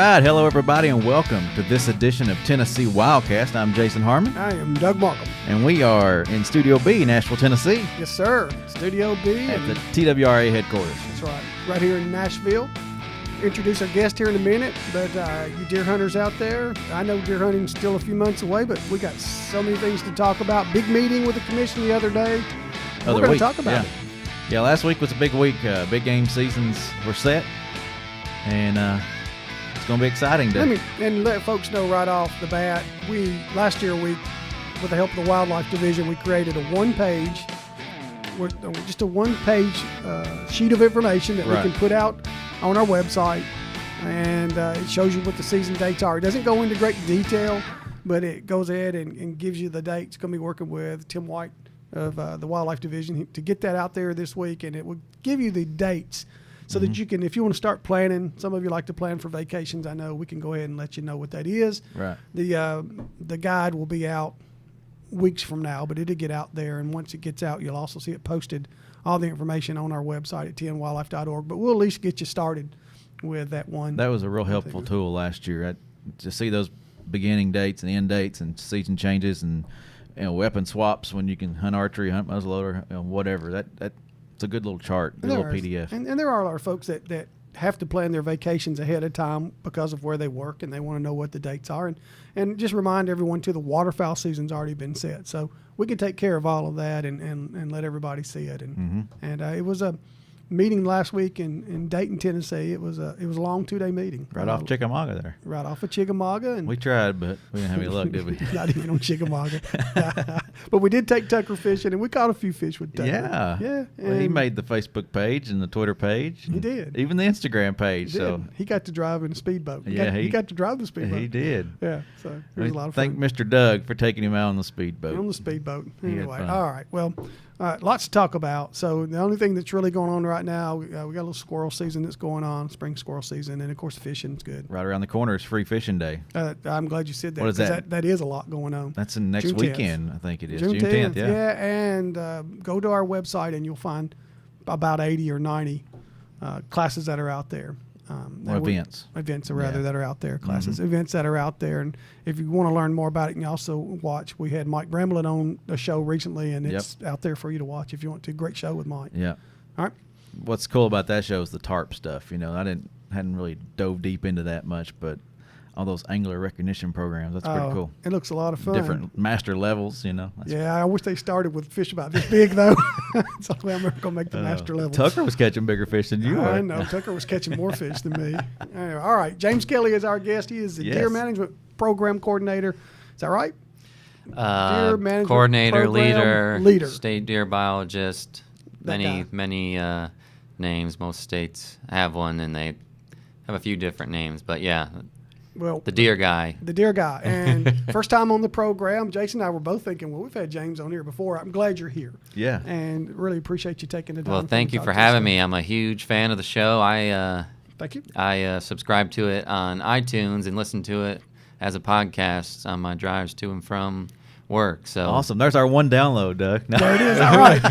right, hello everybody, and welcome to this edition of Tennessee WildCast. I'm Jason Harmon. I am Doug Markham. And we are in Studio B, Nashville, Tennessee. Yes, sir. Studio B. At the TWRA headquarters. That's right. Right here in Nashville. Introduce our guest here in a minute, but you deer hunters out there, I know deer hunting's still a few months away, but we got so many things to talk about. Big meeting with the commission the other day. We're going to talk about it. Yeah, last week was a big week. Big game seasons were set, and it's going to be exciting. Let folks know right off the bat, last year, with the help of the Wildlife Division, we created a one-page sheet of information that we can put out on our website, and it shows you what the season dates are. It doesn't go into great detail, but it goes ahead and gives you the dates. Going to be working with Tim White of the Wildlife Division to get that out there this week, and it will give you the dates so that you can, if you want to start planning. Some of you like to plan for vacations. I know we can go ahead and let you know what that is. Right. The guide will be out weeks from now, but it'll get out there, and once it gets out, you'll also see it posted, all the information on our website at tnwildlife.org. But we'll at least get you started with that one. That was a real helpful tool last year to see those beginning dates and end dates and season changes and weapon swaps when you can hunt archery, hunt muzzleloader, whatever. That's a good little chart, good little PDF. And there are a lot of folks that have to plan their vacations ahead of time because of where they work, and they want to know what the dates are. And just remind everyone, too, the waterfowl season's already been set. So we can take care of all of that and let everybody see it. And it was a meeting last week in Dayton, Tennessee. It was a long 2-day meeting. Right off Chickamauga there. Right off of Chickamauga. And we tried, but we didn't have any luck, did we? Not even on Chickamauga. But we did take Tucker fishing, and we caught a few fish with Tucker. Yeah. Well, he made the Facebook page and the Twitter page. He did. Even the Instagram page. So he got to drive in a speedboat. He got to drive the speedboat. He did. Yeah. So it was a lot of fun. Thank Mr. Doug for taking him out on the speedboat. On the speedboat. Anyway, all right. Well, lots to talk about. So the only thing that's really going on right now, we got a little squirrel season that's going on, spring squirrel season, and of course fishing's good. Right around the corner is Free Fishing Day. I'm glad you said that. What is that? That is a lot going on. That's in next weekend, I think it is. June 10th, yeah. And go to our website and you'll find about 80 or 90 classes that are out there. Events that are out there, classes, events that are out there. And if you want to learn more about it, you can also watch. We had Mike Bramblett on a show recently, and it's out there for you to watch if you want to. Great show with Mike. Yeah. All right. What's cool about that show is the tarp stuff. I hadn't really dove deep into that much, but all those angler recognition programs, that's pretty cool. It looks a lot of fun. Different master levels, I wish they started with fish about this big, though. So I'm going to make the master levels. Tucker was catching bigger fish than you were. I know. Tucker was catching more fish than me. Anyway, all right. James Kelly is our guest. He is the Deer Management Program Coordinator. Is that right? Deer Management Coordinator, leader, state deer biologist, many names. Most states have one, and they have a few different names. But, well, the deer guy. The deer guy. And first time on the program, Jason and I were both thinking, well, we've had James on here before. I'm glad you're here. Yeah. And really appreciate you taking the time. Well, thank you for having me. I'm a huge fan of the show. Thank you. I subscribe to it on iTunes and listen to it as a podcast on my drives to and from work. So awesome. There's our one download, Doug. There it is. All right.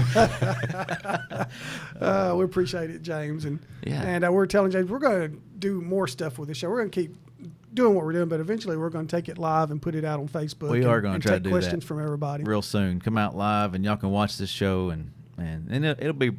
We appreciate it, James. And we're telling James we're going to do more stuff with the show. We're going to keep doing what we're doing, but eventually we're going to take it live and put it out on Facebook. We are going to try to do questions from everybody real soon. Come out live, and y'all can watch this show, and it'll be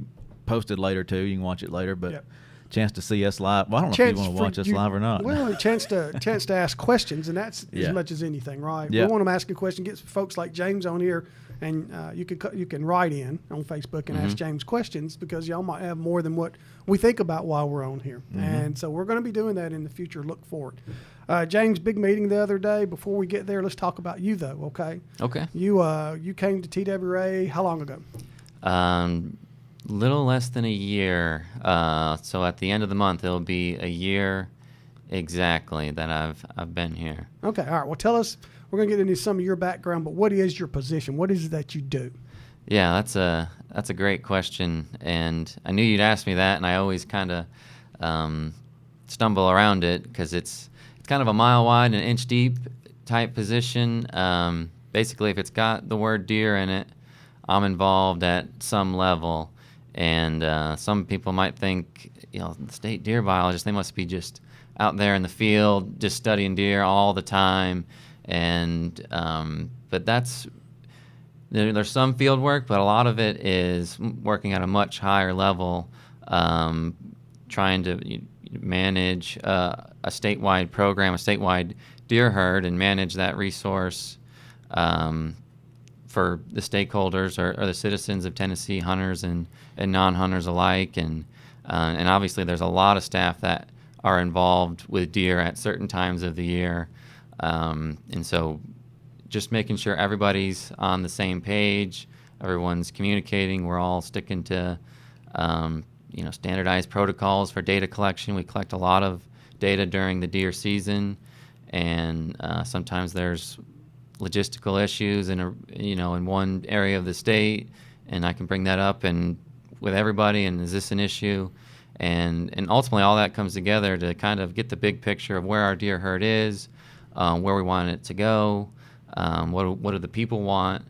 posted later too. You can watch it later, but chance to see us live. Well, I don't know if you want to watch us live or not. Well, a chance to ask questions, and that's as much as anything, right? Yeah. We want them asking questions. Get folks like James on here, and you can write in on Facebook and ask James questions, because y'all might have more than what we think about while we're on here. And so we're going to be doing that in the future. Look forward. James, big meeting the other day. Before we get there, let's talk about you, though, okay? Okay. You came to TWRA how long ago? Little less than a year. So at the end of the month, it'll be a year exactly that I've been here. Okay. All right. Well, tell us. We're going to get into some of your background, but what is your position? What is it that you do? Yeah, that's a great question, and I knew you'd ask me that, and I always kind of stumble around it because it's kind of a mile wide and inch deep type position. Basically, if it's got the word deer in it, I'm involved at some level. And some people might think, the state deer biologist, they must be just out there in the field just studying deer all the time, and but there's some field work, but a lot of it is working at a much higher level, trying to manage a statewide program, a statewide deer herd, and manage that resource for the stakeholders or the citizens of Tennessee, hunters and non-hunters alike. And obviously there's a lot of staff that are involved with deer at certain times of the year. And so just making sure everybody's on the same page, everyone's communicating, we're all sticking to standardized protocols for data collection. We collect a lot of data during the deer season, and sometimes there's logistical issues in one area of the state, and I can bring that up and with everybody, and is this an issue? And ultimately all that comes together to kind of get the big picture of where our deer herd is, where we want it to go, what do the people want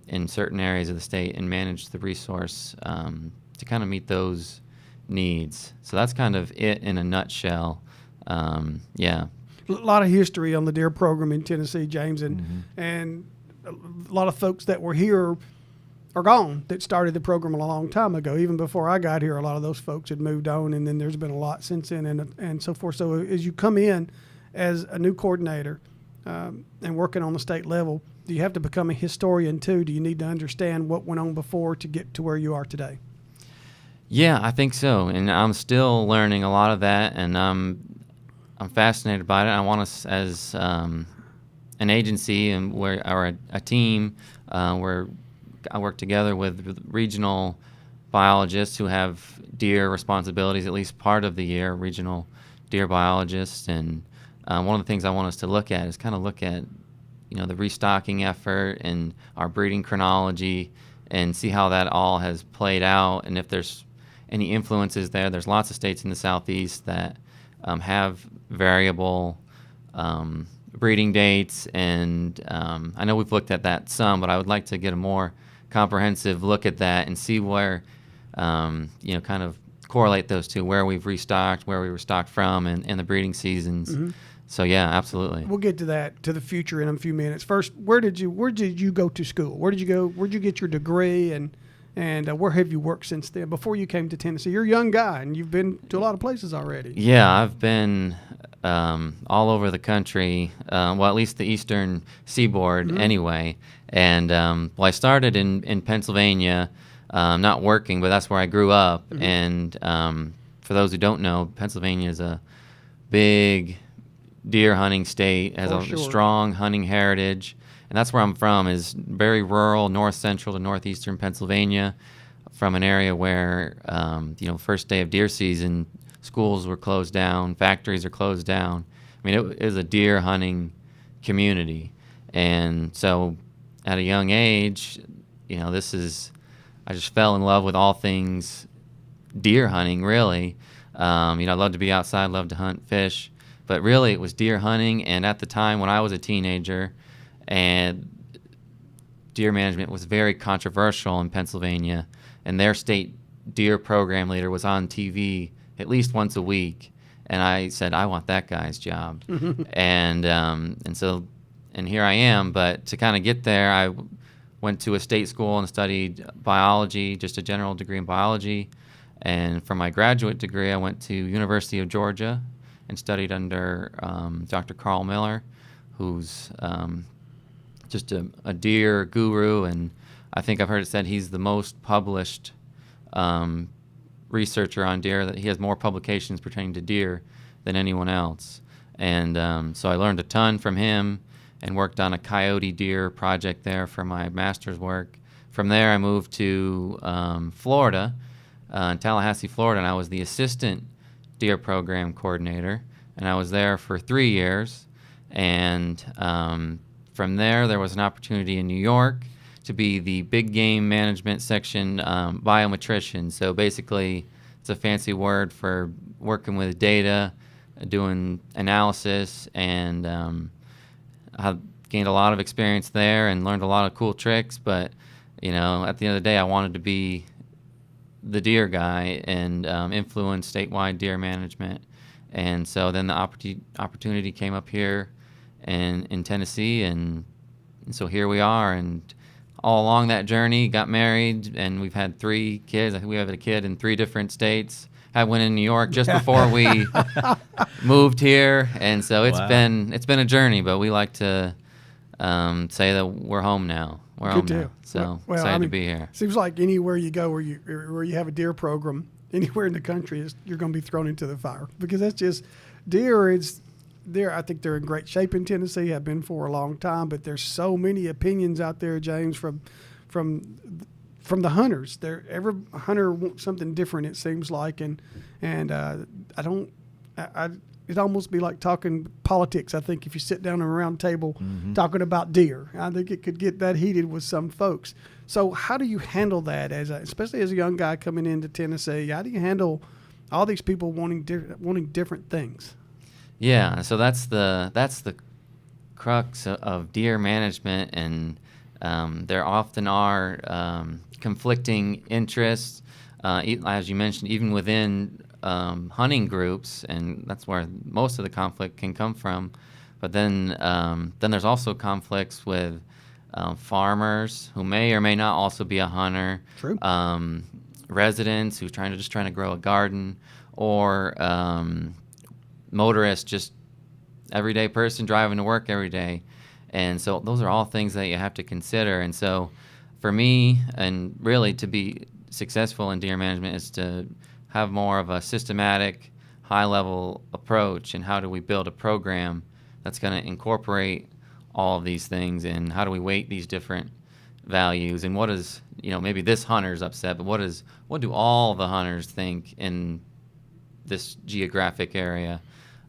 in certain areas of the state, and manage the resource to kind of meet those needs. So that's kind of it in a nutshell. Yeah. A lot of history on the deer program in Tennessee, James, and a lot of folks that were here are gone that started the program a long time ago. Even before I got here, a lot of those folks had moved on, and then there's been a lot since then and so forth. So as you come in as a new coordinator and working on the state level, do you have to become a historian too? Do you need to understand what went on before to get to where you are today? Yeah, I think so, and I'm still learning a lot of that, and I'm fascinated by it. I want us as an agency and or a team where I work together with regional biologists who have deer responsibilities at least part of the year, regional deer biologists, and one of the things I want us to look at is kind of look at the restocking effort and our breeding chronology and see how that all has played out, and if there's any influences there. There's lots of states in the Southeast that have variable breeding dates, and I know we've looked at that some, but I would like to get a more comprehensive look at that and see where, kind of correlate those two, where we've restocked, where we were stocked from, and the breeding seasons. Mm-hmm. So yeah, absolutely. We'll get to that, to the future in a few minutes. First, where did you go to school? Where did you go? Where'd you get your degree, and where have you worked since then? Before you came to Tennessee, you're a young guy, and you've been to a lot of places already. Yeah, I've been all over the country. Well, at least the eastern seaboard, mm-hmm. anyway. And I started in Pennsylvania, not working, but that's where I grew up. Mm-hmm. And for those who don't know, Pennsylvania is a big deer hunting state, has a strong hunting heritage. And that's where I'm from, is very rural, north central to northeastern Pennsylvania, from an area where, first day of deer season, schools were closed down, factories are closed down. I mean, it was a deer hunting community. And so at a young age, I just fell in love with all things deer hunting, really. I love to be outside, love to hunt, fish. But really, it was deer hunting. And at the time when I was a teenager, and deer management was very controversial in Pennsylvania, and their state deer program leader was on TV at least once a week, and I said, I want that guy's job. and here I am. But to kind of get there, I went to a state school and studied biology, just a general degree in biology. And for my graduate degree, I went to University of Georgia and studied under Dr. Carl Miller, who's just a deer guru, and I think I've heard it said he's the most published researcher on deer, that he has more publications pertaining to deer than anyone else. And so I learned a ton from him and worked on a coyote deer project there for my master's work. From there, I moved to Florida, in Tallahassee, Florida, and I was the assistant deer program coordinator, and I was there for 3 years. And from there was an opportunity in New York to be the big game management section biometrician. So basically, it's a fancy word for working with data, doing analysis, and I gained a lot of experience there and learned a lot of cool tricks. But at the end of the day, I wanted to be the deer guy and influence statewide deer management. And so then the opportunity came up here in Tennessee, and so here we are. And all along that journey, got married, and we've had 3 kids. I think we have a kid in 3 different states. Had one in New York just before we moved here, and so it's been a journey. But we like to say that we're home now. We're home now. So excited to be here. Seems like anywhere you go where you have a deer program, anywhere in the country, you're going to be thrown into the fire, because that's just deer. I think they're in great shape in Tennessee. Have been for a long time, but there's so many opinions out there, James, from the hunters. Every hunter wants something different, it seems like, and it'd almost be like talking politics. I think if you sit down at a round table talking about deer, I think it could get that heated with some folks. So how do you handle that, especially as a young guy coming into Tennessee? How do you handle all these people wanting different things? Yeah, so that's the crux of deer management, and there often are conflicting interests, as you mentioned, even within hunting groups, and that's where most of the conflict can come from. But then there's also conflicts with farmers who may or may not also be a hunter. True. Residents who's trying to grow a garden, or motorists, just everyday person driving to work every day. And so those are all things that you have to consider. And so for me, and really to be successful in deer management, is to have more of a systematic, high-level approach. And how do we build a program that's going to incorporate all of these things, and how do we weight these different values, and what is, maybe this hunter's upset, but what do all the hunters think in this geographic area?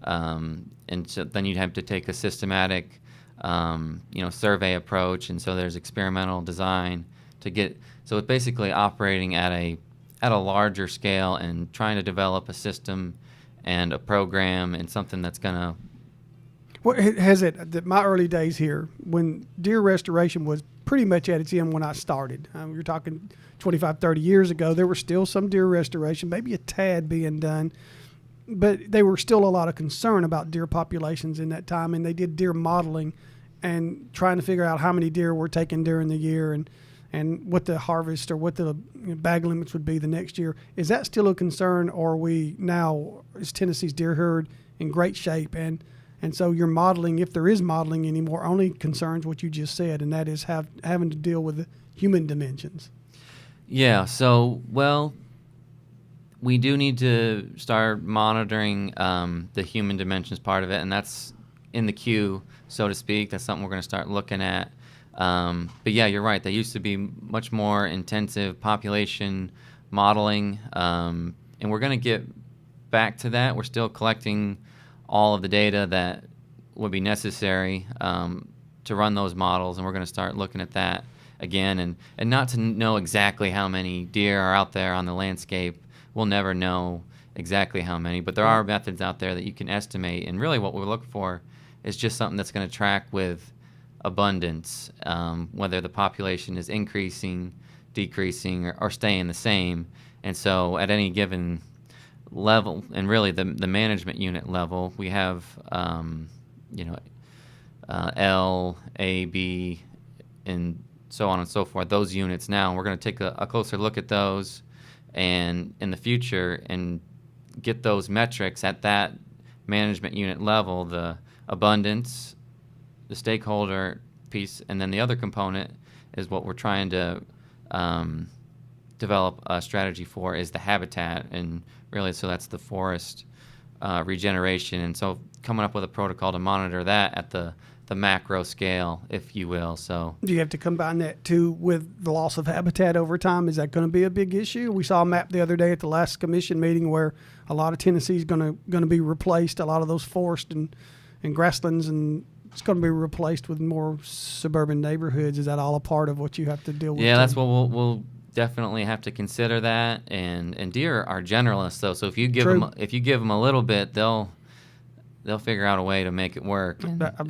And so then you'd have to take a systematic, survey approach, and so there's experimental design to get. So it's basically operating at a larger scale and trying to develop a system and a program and something that's gonna. Well, my early days here, when deer restoration was pretty much at its end when I started. You're talking 25, 30 years ago. There were still some deer restoration, maybe a tad being done. But there were still a lot of concern about deer populations in that time, and they did deer modeling and trying to figure out how many deer were taken during the year and what the harvest or what the bag limits would be the next year. Is that still a concern, or is Tennessee's deer herd in great shape? And so your modeling, if there is modeling anymore, only concerns what you just said, and that is having to deal with the human dimensions. Yeah, so, we do need to start monitoring the human dimensions part of it, and that's in the queue, so to speak. That's something we're going to start looking at. But yeah, you're right. There used to be much more intensive population modeling, and we're going to get back to that. We're still collecting all of the data that would be necessary to run those models, and we're going to start looking at that again, and not to know exactly how many deer are out there on the landscape. We'll never know exactly how many, but there are methods out there that you can estimate. And really what we look for is just something that's going to track with abundance, whether the population is increasing, decreasing, or staying the same. And so at any given level, and really the management unit level, we have L, A, B, and so on and so forth, those units now. We're going to take a closer look at those and in the future and get those metrics at that management unit level, the abundance, the stakeholder piece, and then the other component is what we're trying to develop a strategy for, is the habitat, and really so that's the forest regeneration. And so coming up with a protocol to monitor that at the macro scale, if you will. So do you have to combine that too with the loss of habitat over time? Is that going to be a big issue? We saw a map the other day at the last commission meeting where a lot of Tennessee is going to be replaced, a lot of those forest and grasslands, and it's going to be replaced with more suburban neighborhoods. Is that all a part of what you have to deal with? Yeah, that's what we'll definitely have to consider that. And deer are generalists, though. So if you give them a little bit, they'll figure out a way to make it work.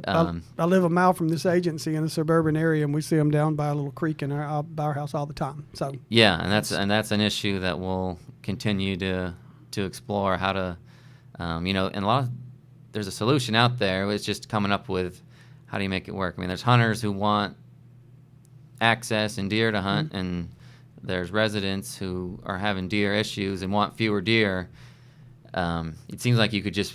I live a mile from this agency in a suburban area, and we see them down by a little creek by our house all the time. So yeah, and that's an issue that we'll continue to explore, how to And there's a solution out there. It's just coming up with how do you make it work. I mean, there's hunters who want access and deer to hunt, and there's residents who are having deer issues and want fewer deer. It seems like you could just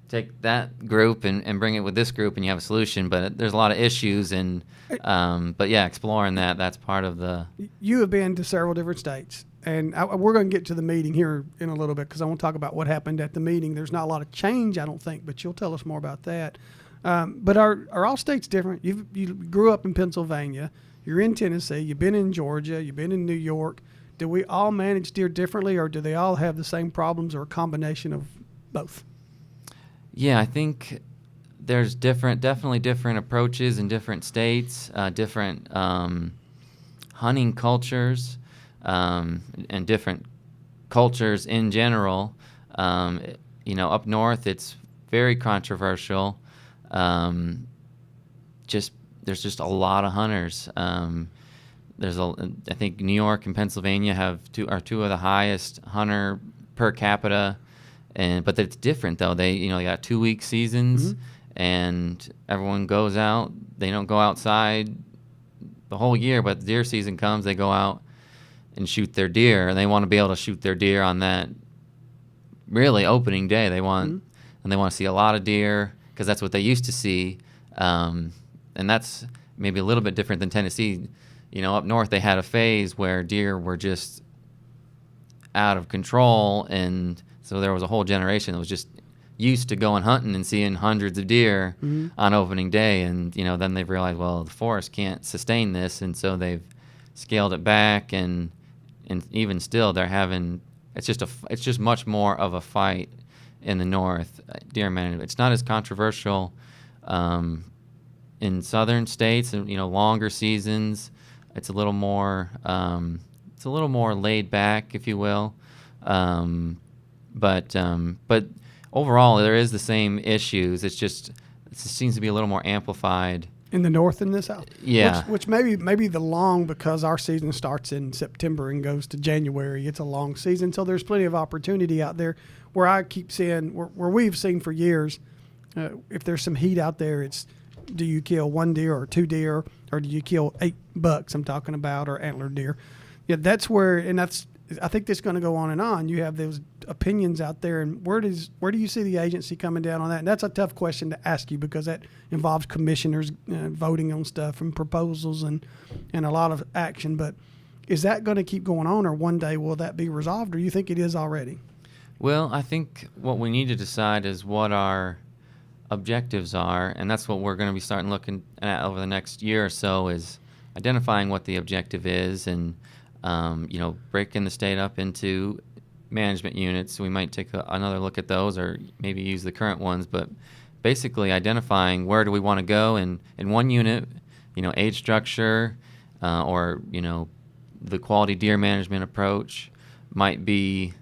take that group and bring it with this group and you have a solution, but there's a lot of issues, and but yeah, exploring that's part of the... You have been to several different states, and we're going to get to the meeting here in a little bit because I want to talk about what happened at the meeting. There's not a lot of change, I don't think, but you'll tell us more about that. But are all states different? You grew up in Pennsylvania, you're in Tennessee, you've been in Georgia, you've been in New York. Do we all manage deer differently, or do they all have the same problems, or a combination of both? Yeah, I think there's definitely different approaches in different states, different hunting cultures, and different cultures in general. Up north, it's very controversial. There's just a lot of hunters. I think New York and Pennsylvania are two of the highest hunter per capita, but it's different though. They got 2-week seasons, and everyone goes out. They don't go outside the whole year, but the deer season comes, they go out and shoot their deer, and they want to be able to shoot their deer on that really opening day. They want and they want to see a lot of deer because that's what they used to see. And that's maybe a little bit different than Tennessee. Up north they had a phase where deer were just out of control, and so there was a whole generation that was just used to going hunting and seeing hundreds of deer on opening day, and then they've realized, well, the forest can't sustain this, and so they've scaled it back, and even still they're having it's just much more of a fight in the north. Deer management, it's not as controversial in southern states, and longer seasons. It's a little more laid back, if you will. But overall, there is the same issues. It seems to be a little more amplified in the north than the south. Yeah, which maybe the long, because our season starts in September and goes to January. It's a long season, so there's plenty of opportunity out there. Where I keep seeing, where we've seen for years, if there's some heat out there, it's do you kill 1 deer or 2 deer, or do you kill 8 bucks? I'm talking about, or antlered deer. Yeah, that's where, and I think that's going to go on and on. You have those opinions out there, and where do you see the agency coming down on that? And that's a tough question to ask you because that involves commissioners voting on stuff and proposals and a lot of action. But is that going to keep going on, or one day will that be resolved, or you think it is already? Well, I think what we need to decide is what our objectives are, and that's what we're going to be starting looking at over the next year or so, is identifying what the objective is, and breaking the state up into management units. We might take another look at those, or maybe use the current ones, but basically identifying where do we want to go in one unit, age structure, or the quality deer management approach might be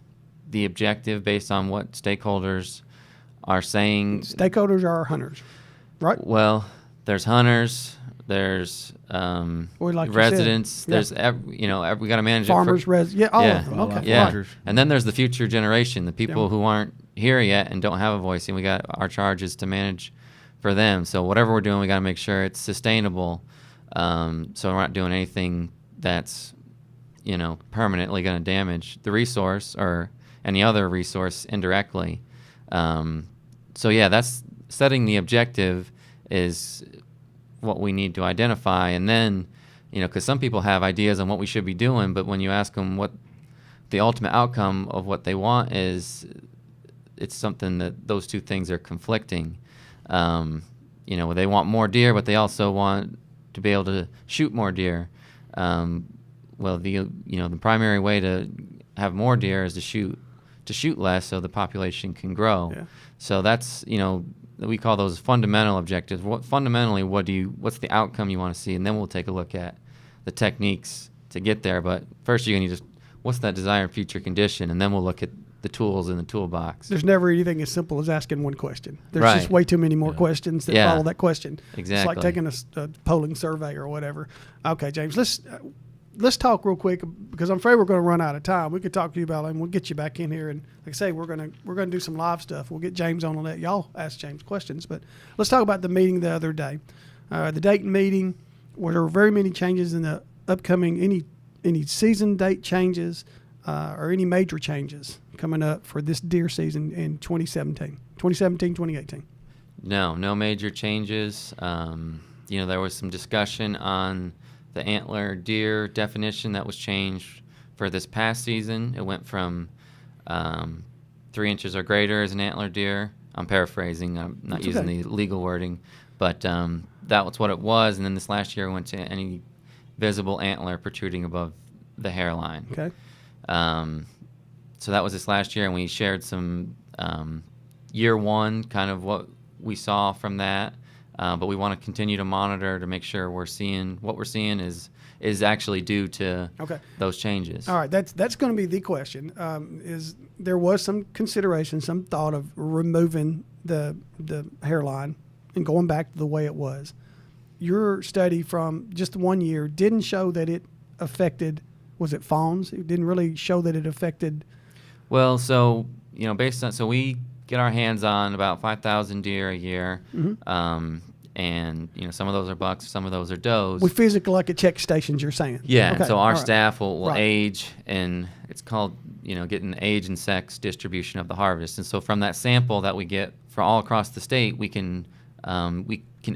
the objective based on what stakeholders are saying. Stakeholders are hunters, right? Well, there's hunters, there's residents, there's we got to manage farmers, it for, all of them. Okay, yeah. And then there's the future generation, the people who aren't here yet and don't have a voice, and we got our charges to manage for them. So whatever we're doing, we got to make sure it's sustainable. So we're not doing anything that's permanently going to damage the resource or any other resource indirectly. So yeah, that's setting the objective is what we need to identify, and then because some people have ideas on what we should be doing, but when you ask them what the ultimate outcome of what they want is, it's something that those two things are conflicting. They want more deer, but they also want to be able to shoot more deer. The primary way to have more deer is to shoot less so the population can grow. Yeah. So that's, we call those fundamental objectives. What's the outcome you want to see? And then we'll take a look at the techniques to get there. But first you're going to what's that desired future condition? And then we'll look at the tools in the toolbox. There's never anything as simple as asking one question. There's just way too many more questions that follow that question. Exactly. It's like taking a polling survey or whatever. Okay, James, let's talk real quick because I'm afraid we're going to run out of time. We could talk to you about it, and we'll get you back in here. And like I say, we're gonna do some live stuff. We'll get James on that. Y'all ask James questions, but let's talk about the meeting the other day. The Dayton meeting, where there were very many changes in the upcoming any season date changes or any major changes coming up for this deer season in 2018. No major changes. There was some discussion on the antler deer definition that was changed for this past season. It went from 3 inches or greater as an antler deer. I'm paraphrasing. I'm not using the legal wording, but that was what it was. And then this last year, it went to any visible antler protruding above the hairline. Okay. So that was this last year, and we shared some year one, kind of what we saw from that. But we want to continue to monitor to make sure what we're seeing is actually due to those changes. All right, that's going to be the question. Is there was some consideration, some thought of removing the hairline and going back to the way it was. Your study from just 1 year didn't show that it affected. Was it fawns? It didn't really show that it affected. Well, so based on we get our hands on about 5,000 deer a year. Mm-hmm. And some of those are bucks, some of those are does. We physically look at check stations, you're saying? Yeah. Okay. So our staff will age, and it's called getting the age and sex distribution of the harvest. And so from that sample that we get for all across the state, we can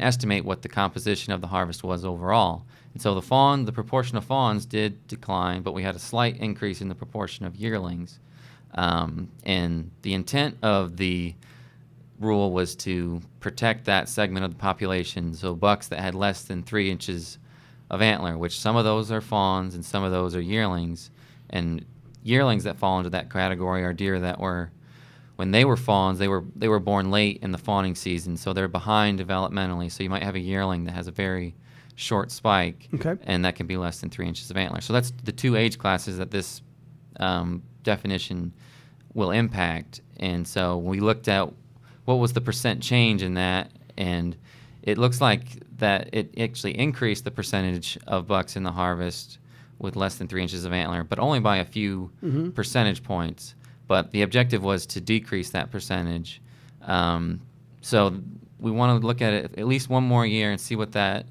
estimate what the composition of the harvest was overall. And so the proportion of fawns did decline, but we had a slight increase in the proportion of yearlings. And the intent of the rule was to protect that segment of the population, so bucks that had less than 3 inches of antler, which some of those are fawns and some of those are yearlings. And yearlings that fall into that category are deer that were, when they were fawns, they were born late in the fawning season, so they're behind developmentally. So you might have a yearling that has a very short spike, and that can be less than 3 inches of antler. So that's the two age classes that this definition will impact. And so we looked at what was the percent change in that, and it looks like that it actually increased the percentage of bucks in the harvest with less than 3 inches of antler, but only by a few percentage points. But the objective was to decrease that percentage. So we want to look at it at least one more year and see what that,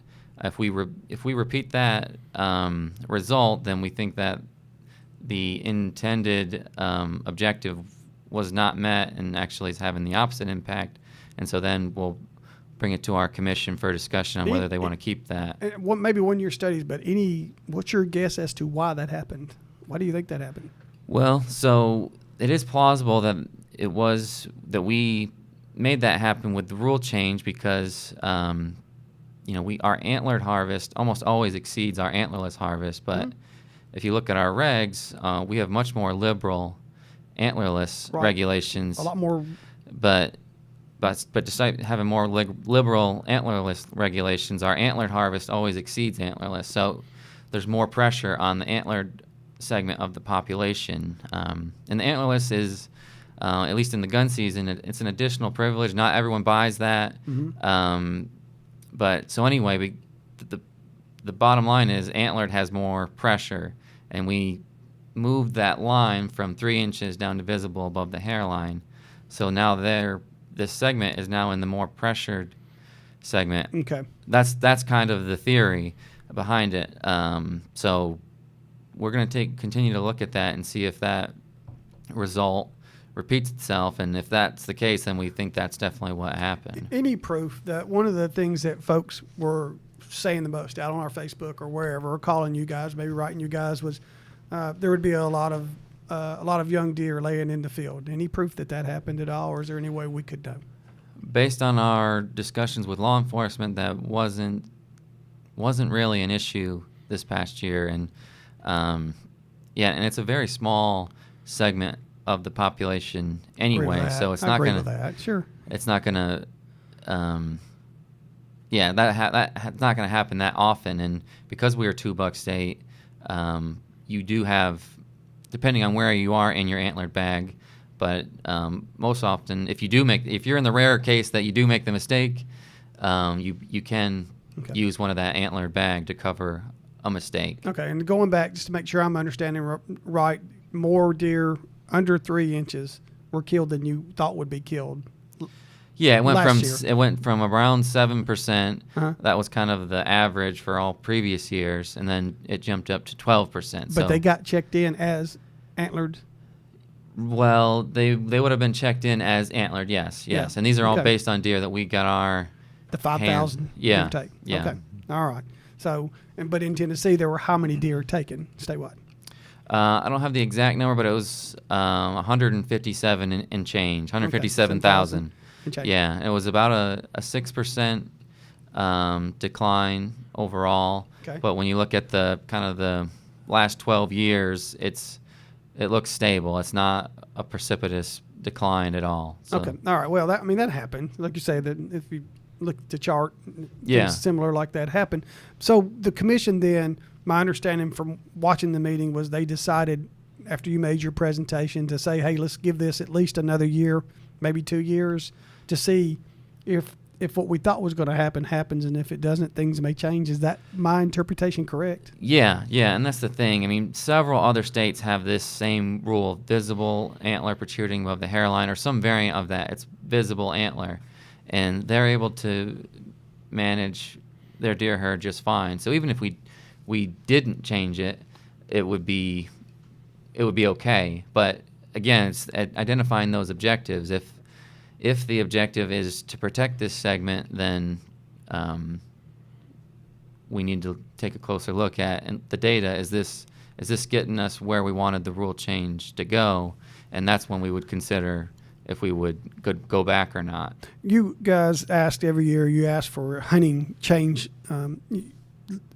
if we repeat that result, then we think that the intended objective was not met and actually is having the opposite impact. And so then we'll bring it to our commission for discussion on whether they want to keep that. Maybe 1 year studies, but what's your guess as to why that happened? Why do you think that happened? Well, so it is plausible that it was that we made that happen with the rule change because our antlered harvest almost always exceeds our antler-less harvest. But if you look at our regs, we have much more liberal antler-less regulations. A lot more. But despite having more liberal antler-less regulations, our antlered harvest always exceeds antler-less. So there's more pressure on the antlered segment of the population. And the antler-less is, at least in the gun season, it's an additional privilege. Not everyone buys that. But so anyway, the bottom line is antlered has more pressure, and we moved that line from 3 inches down to visible above the hairline. So now this segment is now in the more pressured segment. Okay. That's kind of the theory behind it. So we're going to continue to look at that and see if that result repeats itself, and if that's the case, then we think that's definitely what happened. Any proof that one of the things that folks were saying the most out on our Facebook or wherever, or calling you guys, maybe writing you guys, was there would be a lot of young deer laying in the field. Any proof that happened at all, or is there any way we could know? Based on our discussions with law enforcement, that wasn't really an issue this past year, and and it's a very small segment of the population anyway, so it's not going to. Sure. It's not going to. That's not going to happen that often, and because we are 2-buck state, you do have, depending on where you are in your antlered bag, but most often, if you're in the rare case that you do make the mistake, you can use one of that antlered bag to cover a mistake. Okay, and going back, just to make sure I'm understanding right, more deer under 3 inches were killed than you thought would be killed. Yeah, it went from around 7%. That was kind of the average for all previous years, and then it jumped up to 12%. But they got checked in as antlered. Well, they would have been checked in as antlered, yes. Yeah. And these are all based on deer that we got the 5,000. Yeah. Take. Yeah. Okay. All right. So, but in Tennessee, there were how many deer taken statewide? I don't have the exact number, but it was 157 and change, 157,000. Yeah, it was about a 6% decline overall. Okay. But when you look at the kind of the last 12 years, it looks stable. It's not a precipitous decline at all. So. Okay. All right. Well, that happened. Like you say, that if you look at the chart, yeah, similar like that happened. So the commission then, my understanding from watching the meeting was they decided after you made your presentation to say, hey, let's give this at least another year, maybe 2 years, to see if what we thought was going to happen happens, and if it doesn't, things may change. Is that my interpretation correct? Yeah, and that's the thing. I mean, several other states have this same rule: visible antler protruding above the hairline, or some variant of that. It's visible antler, and they're able to manage their deer herd just fine. So even if we didn't change it, it would be okay. But again, it's identifying those objectives. If the objective is to protect this segment, then we need to take a closer look at and the data. Is this getting us where we wanted the rule change to go? And that's when we would consider if we could go back or not. You guys asked every year. You asked for hunting change.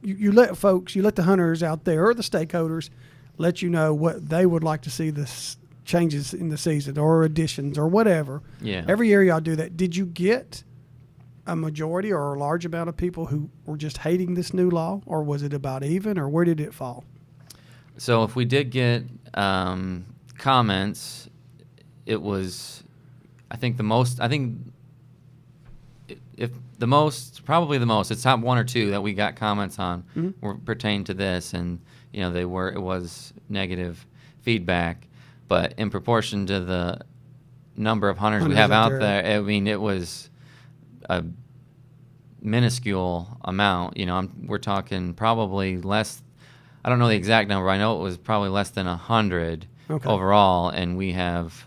You let the hunters out there or the stakeholders let you know what they would like to see this changes in the season or additions or whatever. Yeah. Every year y'all do that. Did you get a majority or a large amount of people who were just hating this new law, or was it about even, or where did it fall? So if we did get comments, it was, it's top 1 or 2 that we got comments on were pertain to this, and it was negative feedback. But in proportion to the number of hunters we have out there, it was a minuscule amount. We're talking probably less. I don't know the exact number. I know it was probably less than 100 overall, and we have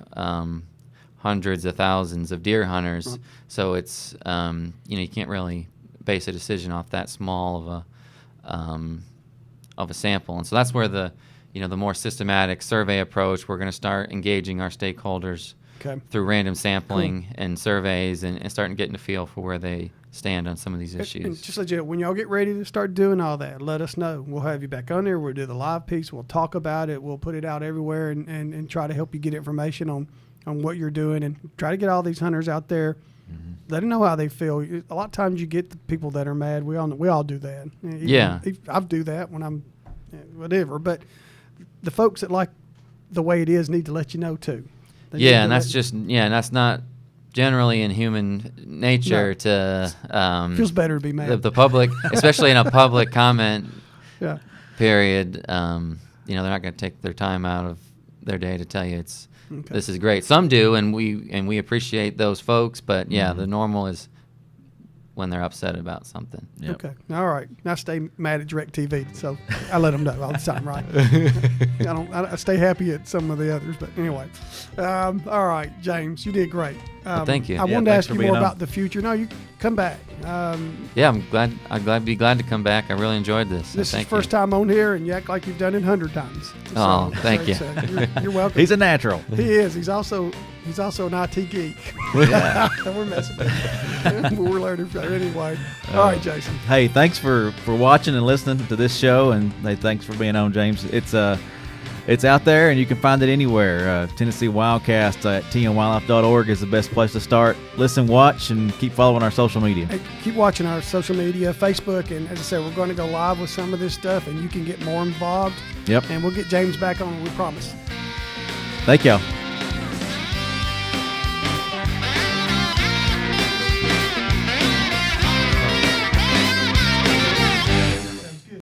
hundreds of thousands of deer hunters. So it's you can't really base a decision off that small of a sample, and so that's where the more systematic survey approach, we're going to start engaging our stakeholders through random sampling and surveys and starting getting a feel for where they stand on some of these issues. And just legit, when y'all get ready to start doing all that, let us know. We'll have you back on there. We'll do the live piece. We'll talk about it. We'll put it out everywhere and try to help you get information on what you're doing and try to get all these hunters out there. Let them know how they feel. A lot of times you get the people that are mad. We all do that. I do that when I'm whatever, but the folks that like the way it is need to let you know too. And that's not generally in human nature to feels better to be mad. The public, especially in a public comment period, they're not going to take their time out of their day to tell you this is great. Some do, and we appreciate those folks, but the normal is when they're upset about something. Yep. Okay. All right. Now stay mad at DirecTV, so I let them know all the time, right? I stay happy at some of the others, but anyway. All right, James, you did great. Thank you. I wanted to ask you more about the future. No, you come back. I'm glad to come back. I really enjoyed this. This is the first time on here, and you act like you've done it 100 times. Thank you. You're welcome. He's a natural. He is. He's also an IT geek. We're messing with him. We're learning from it anyway. All right, Jason. Hey, thanks for watching and listening to this show, and thanks for being on, James. It's out there, and you can find it anywhere. Tennessee WildCast at tnwildlife.org is the best place to start. Listen, watch, and keep following our social media. Hey, keep watching our social media, Facebook, and as I said, we're going to go live with some of this stuff, and you can get more involved. Yep. And we'll get James back on, we promise. Thank y'all.